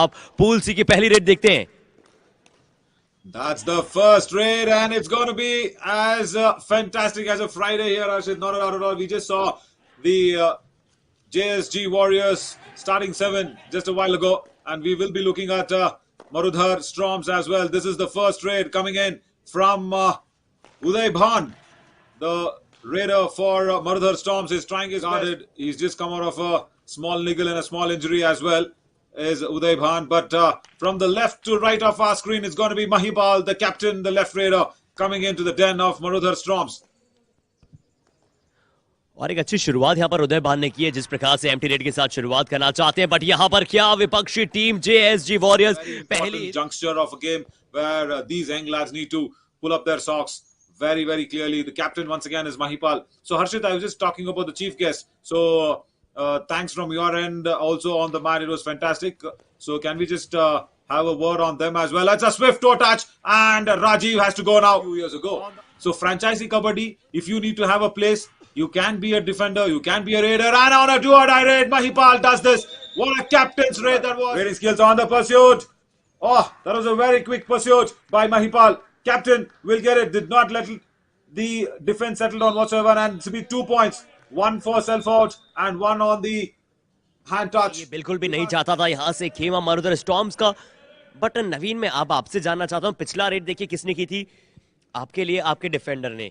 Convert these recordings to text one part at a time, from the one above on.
आप pool C की पहली रेड देखते हैं। That's the first raid, and it's going to be as fantastic as a Friday here, Arshid. Not at all. We just saw the JSG Warriors starting 7 just a while ago, and we will be looking at Marudhar Storms as well. This is the first raid coming in from Uday Bhan, the raider for Marudhar Storms. Is trying his best. He's just come out of a small niggle and a small injury as well. Is Uday Bhan, but from the left to right of our screen, it's going to be Mahipal, the captain, the left raider, coming into the den of Marudhar Storms. और एक अच्छी शुरुआत यहां पर उदय भान ने की है, जिस प्रकार से एम्प्टी रेड के साथ शुरुआत करना चाहते हैं, बट यहां पर क्या विपक्षी टीम JSG वॉरियर्स पहली juncture of a game where these young lads need to pull up their socks very, very clearly. The captain once again is Mahipal. So Harshit, I was just talking about the chief guest. So thanks from your end also on the mat. It was fantastic. So can we just have a word on them as well? It's a swift toe touch, and Rajiv has to go now. A few years ago. So franchisee kabaddi, if you need to have a place, you can be a defender, you can be a raider, and on a do-or-die raid, Mahipal does this. What a captain's raid that was. Raiding skills on the pursuit. Oh, that was a very quick pursuit by Mahipal. Captain will get it. Did not let the defense settle on whatsoever, and it's be 2 points. One for self-out and one on the hand touch. ये बिल्कुल भी नहीं चाहता था यहां से खेमा Marudhar storms का, बट नवीन मैं अब आपसे जानना चाहता हूं, पिछला रेड देखिए किसने की थी आपके लिए, आपके डिफेंडर ने,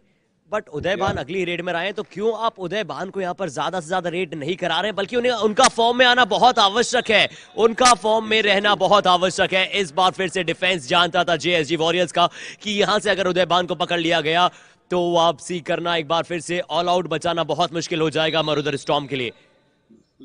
बट उदय भान अगली रेड में आए, तो क्यों आप उदय भान को यहाँ पर ज्यादा से ज्यादा रेड नहीं करा रहे हैं, बल्कि उन्हें उनका फॉर्म में आना बहुत आवश्यक है, उनका फॉर्म में रहना बहुत आवश्यक है। इस बार फिर से डिफेंस जानता था JSG वॉरियर्स का कि यहां से अगर उदय भान को पकड़ लिया गया तो वापसी करना एक बार फिर से ऑल आउट बचाना बहुत मुश्किल हो जाएगा मरुधर स्टॉर्म के लिए।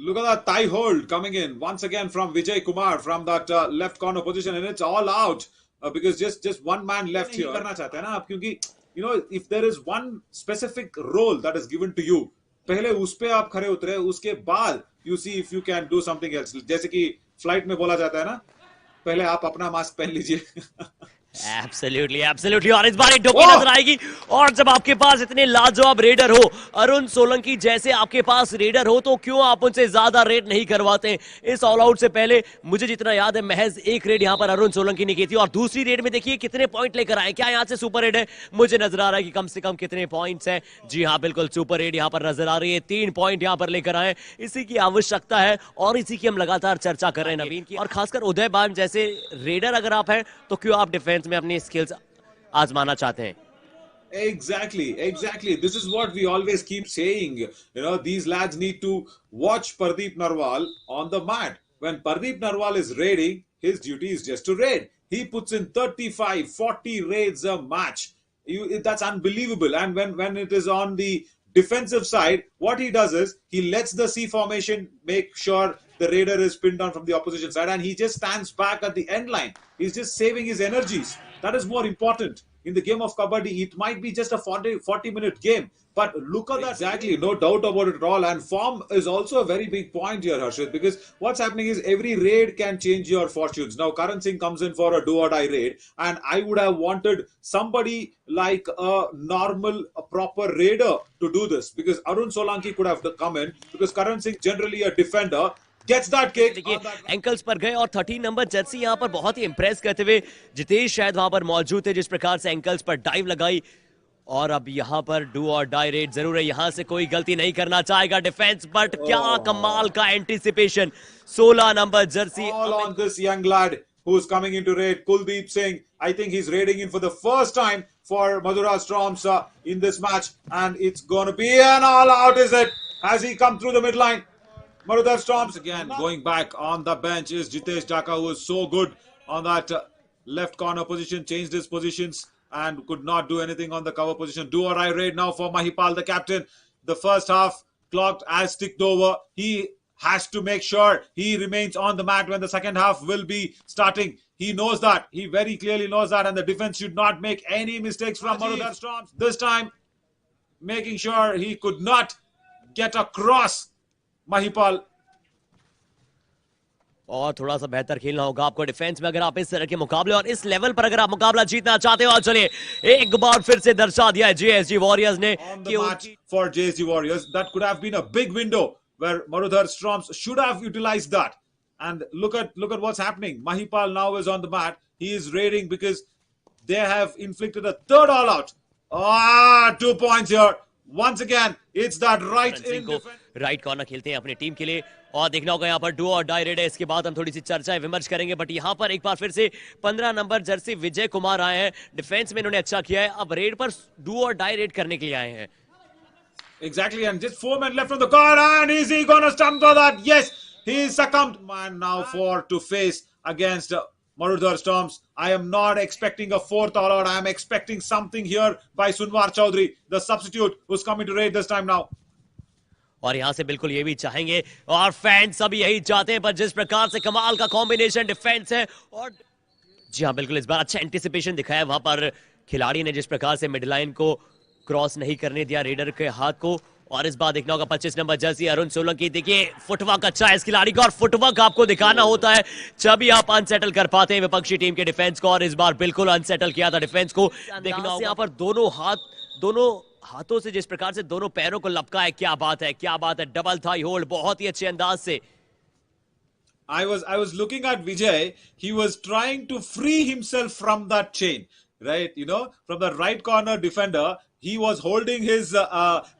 Look at that thigh hold coming in once again from Vijay Kumar from that left corner position, and it's all out because just one man left here. करना चाहते हैं ना आप, क्योंकि you know if there is one specific role that is given to you, पहले उस पे आप खड़े उतरे, उसके बाद you see if you can do something else. जैसे कि फ्लाइट में बोला जाता है ना, पहले आप अपना मास्क पहन लीजिए। एब्सोल्युटली एब्सोल्युटली, और इस बार एक ठोकी नजर आएगी, और जब आपके पास इतने लाजवाब रेडर हो, अरुण सोलंकी जैसे आपके पास रेडर हो, तो क्यों आप उनसे ज्यादा रेड नहीं करवाते? इस ऑल आउट से पहले मुझे जितना याद है महज एक रेड यहां पर अरुण सोलंकी ने की थी, और दूसरी रेड में देखिए कितने पॉइंट लेकर आए। क्या यहां से सुपर रेड है? मुझे नजर आ रहा है कि कम से कम कितने पॉइंट्स हैं। जी हाँ, बिल्कुल सुपर रेड यहां पर नजर आ रही है, 3 पॉइंट यहां पर लेकर आए। इसी की आवश्यकता है और इसी की हम लगातार चर्चा कर रहे हैं नवीन की, और खासकर उदय भान जैसे रेडर अगर आप हैं तो क्यों आप डिफेंस में अपनी स्किल्स आजमाना चाहते हैं? Exactly. This is what we always keep saying. You know, these lads need to watch Pardeep Narwal on the mat. When Pardeep Narwal is raiding, his duty is just to raid. He puts in 35, 40 raids a match. That's unbelievable. And when it is on the defensive side, what he does is he lets the C formation make sure the raider is pinned down from the opposition side, and he just stands back at the end line. He's just saving his energies. That is more important. In the game of kabaddi, it might be just a 40-minute game, but look at that. Exactly, no doubt about it at all. And form is also a very big point here, Harshit, because what's happening is every raid can change your fortunes. Now, Karan Singh comes in for a do-or-die raid, and I would have wanted somebody like a normal, a proper raider to do this, because Arun Solanki could have come in, because Karan Singh generally a defender. Gets that kick. देखिए ankles पर गए, और 13 number Jersey यहां पर बहुत ही Impress करते हुए जितेश शायद वहां पर मौजूद थे, जिस प्रकार से एंकल्स पर डाइव लगाई, और अब यहां पर डू और डाई रेड जरूर है, यहां से कोई गलती नहीं करना चाहेगा डिफेंस, बट क्या कमाल का anticipation. 16 number Jersey all on this young lad who's coming into raid, Kuldeep Singh. I think he's raiding in for the first time for Madura Storms in this match, and it's going to be an all out, is it? Has he come through the midline? Marudhar Storms again going back on the bench is Jitesh Jaka, who was so good on that left corner position, changed his positions and could not do anything on the cover position. Do or die raid now for Mahipal, the captain. The first half clocked as ticked over. He has to make sure he remains on the mat when the second half will be starting. He knows that. He very clearly knows that, and the defense should not make any mistakes from Marudhar Storms. This time, making sure he could not get across Mahipal. और थोड़ा सा बेहतर खेलना होगा आपको defence में, अगर आप इस तरह के मुकाबले और इस लेवल पर अगर आप मुकाबला जीतना चाहते हो। और चलिए एक बार फिर से दर्शा दिया है JSG वॉरियर्स ने कि for JSG Warriors that could have been a big window where Marudhar Storms should have utilized that. And look at what's happening. Mahipal now is on the mat. He is raiding because they have inflicted a third all out. 2 points here. Once again, it's that right Singh in को defense. Right corner खेलते हैं अपनी team के लिए और देखना होगा यहाँ पर डू और डाई रेड है। इसके बाद हम थोड़ी सी चर्चाएं विमर्श करेंगे, बट यहाँ पर एक बार फिर से 15 नंबर जर्सी विजय कुमार आए हैं। डिफेंस में इन्होंने अच्छा किया है, अब रेड पर डू और डाई रेड करने के लिए आए हैं। Exactly, and just 4 men left from the corner, and is he gonna stump for that? Yes, he succumbed. Man, now 4 to face against Marudhar Storms. I am not expecting a fourth all out. I am expecting something here by Sunwar Chaudhary, the substitute who's coming to raid this time now. और यहाँ से बिल्कुल ये भी चाहेंगे और fans सब यही चाहते हैं, पर जिस प्रकार से कमाल का कॉम्बिनेशन डिफेंस है और जी हाँ बिल्कुल इस बार अच्छा एंटिसिपेशन दिखाया वहां पर खिलाड़ी ने, जिस प्रकार से मिड लाइन को क्रॉस नहीं करने दिया रेडर के हाथ को। और इस बार देखना होगा 25 नंबर जर्सी अरुण सोलंकी। देखिए फुटवर्क अच्छा है इस खिलाड़ी का और फुटवर्क आपको दिखाना होता है जब आप अनसेटल कर पाते हैं विपक्षी टीम के डिफेंस को, और इस बार बिल्कुल अनसेटल किया था डिफेंस को। देखना होगा यहाँ पर दोनों हाथों से जिस प्रकार से दोनों पैरों को लपका है, क्या बात है, क्या बात है। डबल थाई होल्ड बहुत ही अच्छे अंदाज से। I was looking at Vijay. He was trying to free himself from that chain, right? You know, from the right corner defender. He was holding his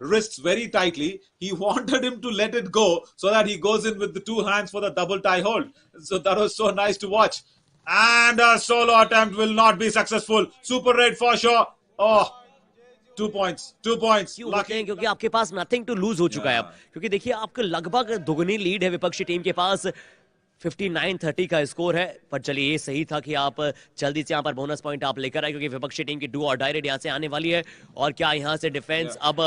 wrists very tightly. He wanted him to let it go so that he goes in with the two hands for the double tie hold. So that was so nice to watch. And a solo attempt will not be successful. Super raid for sure. Oh, 2 points. 2 points. क्यों होते हैं? क्योंकि आपके पास nothing to lose हो चुका है अब, क्योंकि देखिए आपको लगभग दुगनी लीड है विपक्षी टीम के पास। 59-30 का स्कोर है, पर चलिए ये सही था कि आप जल्दी से यहाँ पर बोनस पॉइंट आप लेकर आए, क्योंकि विपक्षी टीम की डू और डाई रेड यहाँ से आने वाली है। और क्या यहाँ से डिफेंस अब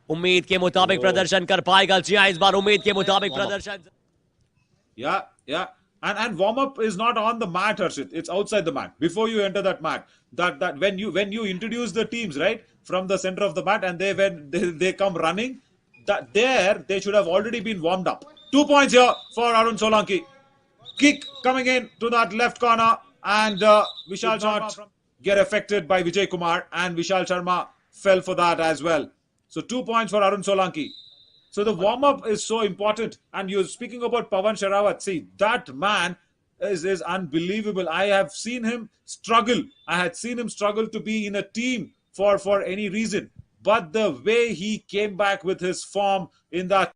उम्मीद के मुताबिक प्रदर्शन कर पाएगा? जी हाँ, इस बार उम्मीद के मुताबिक प्रदर्शन। Yeah, yeah. And warm up is not on the mat, Harshit. It's outside the mat. Before you enter that mat, that when you introduce the teams right from the center of the mat, and they come running, that there they should have already been warmed up. 2 points here for Arun Solanki. Kick coming in to that left corner, and Vishal Sharma get affected by Vijay Kumar, and Vishal Sharma fell for that as well. So 2 points for Arun Solanki. So the warm-up is so important. And you're speaking about Pawan Sherawat. See, that man is unbelievable. I have seen him struggle. I had seen him struggle to be in a team for any reason. But the way he came back with his form in that